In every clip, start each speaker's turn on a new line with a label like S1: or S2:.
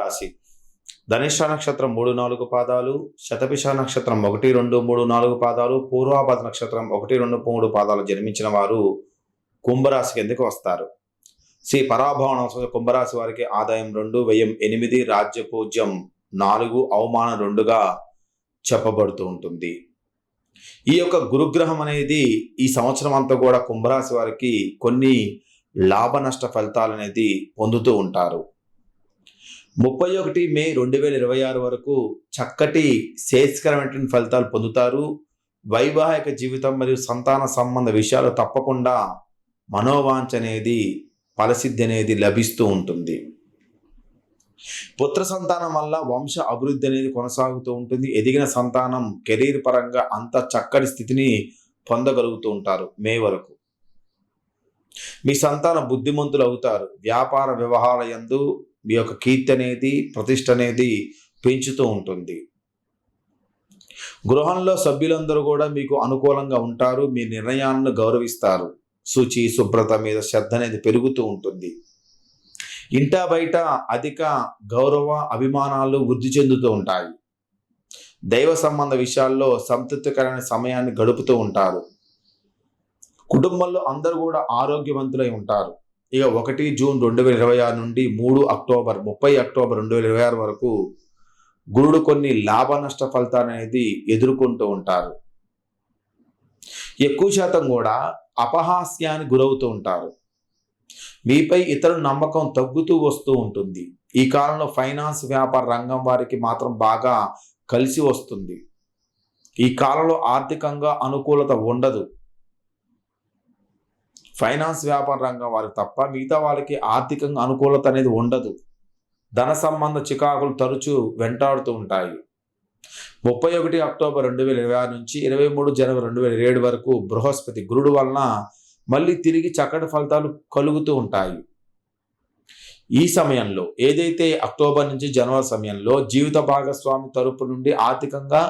S1: కుంభరాశి. ధనిష్ట నక్షత్రం 3-4 పాదాలు, శతభిష నక్షత్రం 1, 2, 3, 4 పాదాలు, పూర్వాభాద్ర నక్షత్రం 1, 2, 3 పాదాలు జన్మించిన వారు కుంభరాశి కిందకి వస్తారు. శ్రీ పరాభవన కుంభరాశి వారికి ఆదాయం 2, వ్యయం 8, రాజ్యపూజ్యం 4, అవమానం 2గా చెప్పబడుతూ ఉంటుంది. ఈ యొక్క గురుగ్రహం అనేది ఈ సంవత్సరం అంతా కూడా కుంభరాశి వారికి కొన్ని లాభ నష్ట ఫలితాలు అనేది పొందుతూ ఉంటారు. 31 మే 2026 వరకు చక్కటి శ్రేయస్కరమైన ఫలితాలు పొందుతారు. వైవాహిక జీవితం మరియు సంతాన సంబంధ విషయాలు తప్పకుండా మనోవాంఛ అనేది ఫలసిద్ధి అనేది లభిస్తూ ఉంటుంది. పుత్ర సంతానం వల్ల వంశ అభివృద్ధి అనేది కొనసాగుతూ ఉంటుంది. ఎదిగిన సంతానం కెరీర్ పరంగా అంత చక్కటి స్థితిని పొందగలుగుతూ ఉంటారు. మే వరకు మీ సంతానం బుద్ధిమంతులు అవుతారు. వ్యాపార వ్యవహార యందు మీ యొక్క కీర్తి అనేది ప్రతిష్ట అనేది పెంచుతూ ఉంటుంది. గృహంలో సభ్యులందరూ కూడా మీకు అనుకూలంగా ఉంటారు. మీ నిర్ణయాలను గౌరవిస్తారు. శుచి శుభ్రత మీద శ్రద్ధ అనేది పెరుగుతూ ఉంటుంది. ఇంటా బయట అధిక గౌరవ అభిమానాలు వృద్ధి చెందుతూ ఉంటాయి. దైవ సంబంధ విషయాల్లో సంతృప్తికరమైన సమయాన్ని గడుపుతూ ఉంటారు. కుటుంబంలో అందరూ కూడా ఆరోగ్యవంతులై ఉంటారు. ఇక 1 జూన్ 2026 నుండి 30 అక్టోబర్ 2026 వరకు గురుడు కొన్ని లాభ నష్ట ఫలితాలు అనేది ఎదుర్కొంటూ ఉంటారు. ఎక్కువ శాతం కూడా అపహాస్యానికి గురవుతూ ఉంటారు. మీపై ఇతరుల నమ్మకం తగ్గుతూ వస్తూ ఉంటుంది. ఈ కాలంలో ఫైనాన్స్ వ్యాపార రంగం వారికి మాత్రం బాగా కలిసి వస్తుంది. ఈ కాలంలో ఆర్థికంగా అనుకూలత ఉండదు. ఫైనాన్స్ వ్యాపార రంగం వారికి తప్ప మిగతా వాళ్ళకి ఆర్థికంగా అనుకూలత అనేది ఉండదు. ధన సంబంధ చికాకులు తరచూ వెంటాడుతూ ఉంటాయి. 31 అక్టోబర్ 2026 నుంచి 23 జనవరి 2027 వరకు బృహస్పతి గురుడు వలన మళ్ళీ తిరిగి చక్కటి ఫలితాలు కలుగుతూ ఉంటాయి. ఈ సమయంలో ఏదైతే అక్టోబర్ నుంచి జనవరి సమయంలో జీవిత భాగస్వామి తరపు నుండి ఆర్థికంగా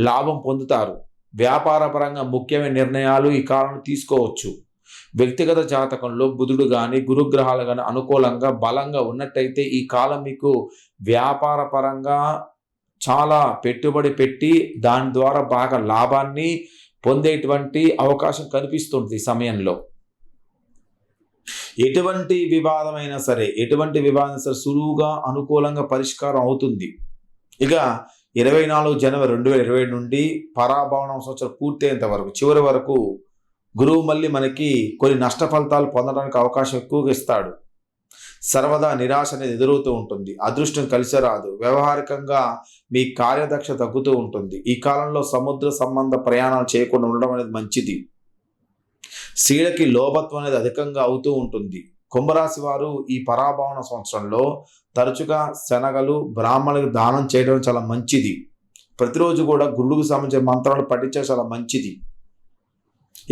S1: లాభం పొందుతారు. వ్యాపార పరంగా ముఖ్యమైన నిర్ణయాలు ఈ కాలంలో తీసుకోవచ్చు. వ్యక్తిగత జాతకంలో బుధుడు కానీ గురుగ్రహాలు కానీ అనుకూలంగా బలంగా ఉన్నట్టయితే ఈ కాలం మీకు వ్యాపార పరంగా చాలా పెట్టుబడి పెట్టి దాని ద్వారా బాగా లాభాన్ని పొందేటువంటి అవకాశం కనిపిస్తుంది. ఈ సమయంలో ఎటువంటి వివాదమైనా సరే సులువుగా అనుకూలంగా పరిష్కారం అవుతుంది. ఇక 24 జనవరి 2027 నుండి పరాభవనం సంవత్సరం పూర్తయ్యేంత వరకు చివరి వరకు గురువు మళ్ళీ మనకి కొన్ని నష్ట ఫలితాలు పొందడానికి అవకాశం ఎక్కువగా ఇస్తాడు. సర్వదా నిరాశ అనేది ఎదురవుతూ ఉంటుంది. అదృష్టం కలిసి రాదు. వ్యవహారికంగా మీ కార్యదక్ష తగ్గుతూ ఉంటుంది. ఈ కాలంలో సముద్ర సంబంధ ప్రయాణాలు చేయకుండా ఉండడం అనేది మంచిది. స్త్రీలకి లోభత్వం అనేది అధికంగా అవుతూ ఉంటుంది. కుంభరాశి వారు ఈ పరాభవన సంవత్సరంలో తరచుగా శనగలు బ్రాహ్మణులకు దానం చేయడం చాలా మంచిది. ప్రతిరోజు కూడా గురువుకు సంబంధించిన మంత్రాలు పఠించడం చాలా మంచిది.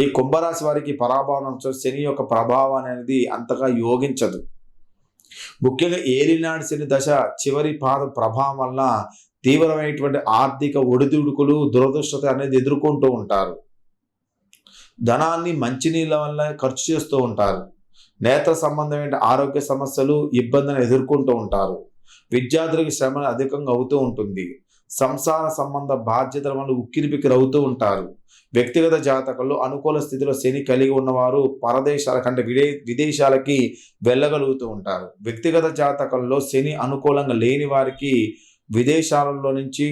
S1: ఈ కుంభరాశి వారికి పరాభవనం శని యొక్క ప్రభావం అనేది అంతగా యోగించదు. ముఖ్యంగా ఏలినాటి శని దశ చివరి పాద ప్రభావం వల్ల తీవ్రమైనటువంటి ఆర్థిక ఒడిదుడుకులు దురదృష్టత అనేది ఎదుర్కొంటూ ఉంటారు. ధనాన్ని మంచినీళ్ళ వల్ల ఖర్చు చేస్తూ ఉంటారు. నేత్ర సంబంధమైన ఆరోగ్య సమస్యలు ఇబ్బందులను ఎదుర్కొంటూ ఉంటారు. విద్యార్థులకు శ్రమ అధికంగా అవుతూ ఉంటుంది. సంసార సంబంధ బాధ్యతల వల్ల ఉక్కిరిబిక్కిరి అవుతూ ఉంటారు. వ్యక్తిగత జాతకంలో అనుకూల స్థితిలో శని కలిగి ఉన్నవారు పరదేశాల కంటే విదేశాలకి వెళ్ళగలుగుతూ ఉంటారు. వ్యక్తిగత జాతకంలో శని అనుకూలంగా లేని వారికి విదేశాలలో నుంచి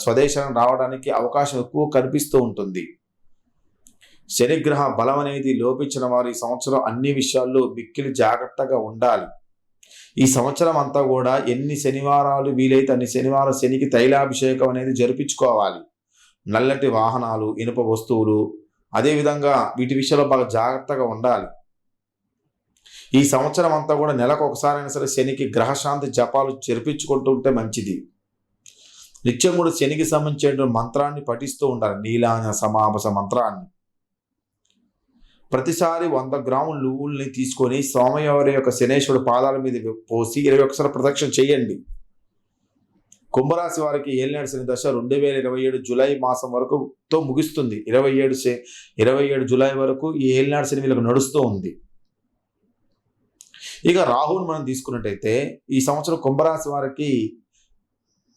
S1: స్వదేశం రావడానికి అవకాశం ఎక్కువ కనిపిస్తూ ఉంటుంది. శనిగ్రహ బలం అనేది లోపించిన వారు ఈ సంవత్సరం అన్ని విషయాల్లో మిక్కిలి జాగ్రత్తగా ఉండాలి. ఈ సంవత్సరం అంతా కూడా ఎన్ని శనివారాలు వీలైతే అన్ని శనివారం శనికి తైలాభిషేకం అనేది జరిపించుకోవాలి. నల్లటి వాహనాలు, ఇనుప వస్తువులు, అదేవిధంగా వీటి విషయంలో బాగా జాగ్రత్తగా ఉండాలి. ఈ సంవత్సరం అంతా కూడా నెలకు ఒకసారైనా సరే శనికి గ్రహశాంతి జపాలు జరిపించుకుంటూ ఉంటే మంచిది. నిత్యం కూడా శనికి సంబంధించిన మంత్రాన్ని పఠిస్తూ ఉండాలి. నీలాంజన సమాభస మంత్రాన్ని ప్రతిసారి 100 గ్రాముల నువ్వుల్ని తీసుకొని సోమవారి యొక్క శనేశ్వరుడు పాదాల మీద పోసి 21 ప్రదక్షిణ చేయండి. కుంభరాశి వారికి ఏలినాటి శని దశ 2027 జూలై మాసం వరకు తో ముగుస్తుంది. 27 జూలై వరకు ఈ ఏలినాటి శని వీళ్ళకు నడుస్తూ ఉంది. ఇక రాహుని మనం తీసుకున్నట్టయితే ఈ సంవత్సరం కుంభరాశి వారికి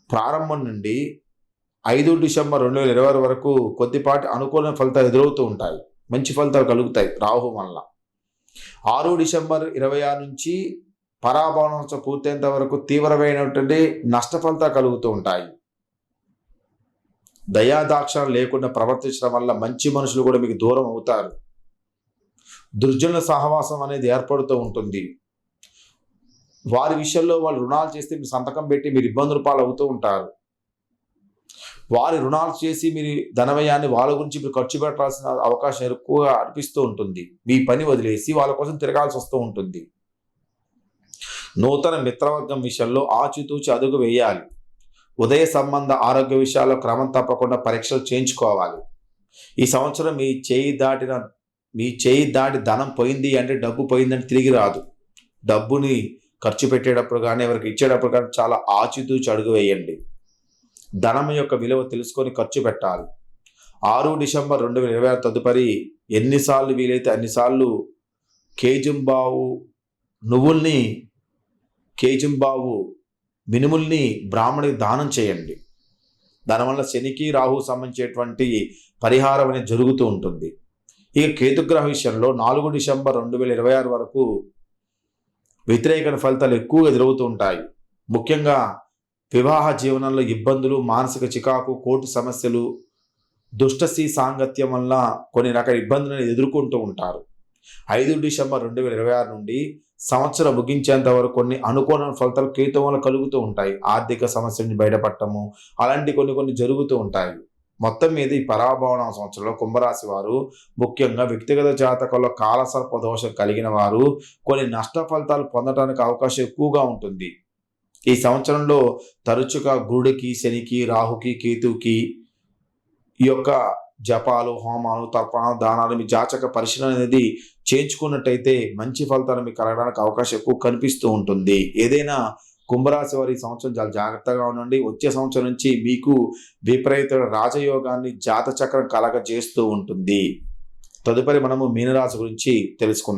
S1: ప్రారంభం నుండి 5 డిసెంబర్ 2020 వరకు కొద్దిపాటి అనుకూల ఫలితాలు ఎదురవుతూ ఉంటాయి. మంచి ఫలితాలు కలుగుతాయి రాహు వల్ల. 6 డిసెంబర్ 26 నుంచి పరాభవనం పూర్తయ్యేంత వరకు తీవ్రమైనటువంటి నష్ట ఫలితాలు కలుగుతూ ఉంటాయి. దయాదాక్షణ లేకుండా ప్రవర్తించడం వల్ల మంచి మనుషులు కూడా మీకు దూరం అవుతారు. దుర్జనుల సహవాసం అనేది ఏర్పడుతూ ఉంటుంది. వారి విషయంలో వాళ్ళు రుణాలు చేస్తే మీరు సంతకం పెట్టి మీరు ఇబ్బందుల పాలు అవుతూ ఉంటారు. వారి రుణాలు చేసి మీరు ధనవ్యయాన్ని వాళ్ళ గురించి మీరు ఖర్చు పెట్టాల్సిన అవకాశం ఎక్కువగా అనిపిస్తూ ఉంటుంది. మీ పని వదిలేసి వాళ్ళ కోసం తిరగాల్సి వస్తూ ఉంటుంది. నూతన మిత్రవర్గం విషయంలో ఆచితూచి అడుగు వేయాలి. ఉదయ సంబంధ ఆరోగ్య విషయాల్లో క్రమం తప్పకుండా పరీక్షలు చేయించుకోవాలి. ఈ సంవత్సరం మీ చేయి దాటి ధనం పోయింది అంటే డబ్బు పోయిందని తిరిగి రాదు. డబ్బుని ఖర్చు పెట్టేటప్పుడు కానీ ఎవరికి ఇచ్చేటప్పుడు కానీ చాలా ఆచితూచి అడుగు వేయండి. ధనం యొక్క విలువ తెలుసుకొని ఖర్చు పెట్టాలి. 6 డిసెంబర్ 2020 తదుపరి ఎన్నిసార్లు వీలైతే అన్నిసార్లు కేజంబావు నువ్వుల్ని మినుముల్ని బ్రాహ్మణికి దానం చేయండి. దానివల్ల శనికి రాహు సంబంధించేటువంటి పరిహారం అనేది జరుగుతూ ఉంటుంది. ఇక కేతుగ్రహ విషయంలో 4 డిసెంబర్ 2026 వరకు వ్యతిరేక ఫలితాలు ఎక్కువగా ఎదురవుతూ ఉంటాయి. ముఖ్యంగా వివాహ జీవనంలో ఇబ్బందులు, మానసిక చికాకు, కోర్టు సమస్యలు, దుష్టసి సాంగత్యం వల్ల కొన్ని రకాల ఇబ్బందులను ఎదుర్కొంటూ ఉంటారు. 5 డిసెంబర్ 2026 నుండి సంవత్సరం ముగించేంత వరకు కొన్ని అనుకూల ఫలితాలు కేతు వల్ల కలుగుతూ ఉంటాయి. ఆర్థిక సమస్య నుంచి బయటపడటము అలాంటి కొన్ని జరుగుతూ ఉంటాయి. మొత్తం మీద ఈ పరాభవన సంవత్సరంలో కుంభరాశి వారు ముఖ్యంగా వ్యక్తిగత జాతకంలో కాలసర్ప దోషం కలిగిన వారు కొన్ని నష్ట ఫలితాలు పొందడానికి అవకాశం ఎక్కువగా ఉంటుంది. ఈ సంవత్సరంలో తరచుగా గురుడికి, శనికి, రాహుకి, కేతువుకి ఈ యొక్క జపాలు, హోమాలు, తర్పణాలు, దానాలు మీ జాతక పరిశీలన అనేది చేయించుకున్నట్టయితే మంచి ఫలితాలు మీకు కలగడానికి అవకాశం ఎక్కువ కనిపిస్తూ ఉంటుంది. ఏదైనా కుంభరాశి వారి సంవత్సరం చాలా జాగ్రత్తగా ఉండండి. వచ్చే సంవత్సరం నుంచి మీకు విపరీత రాజయోగాన్ని జాతచక్రం కలగజేస్తూ ఉంటుంది. తదుపరి మనము మీనరాశి గురించి తెలుసుకుందాం.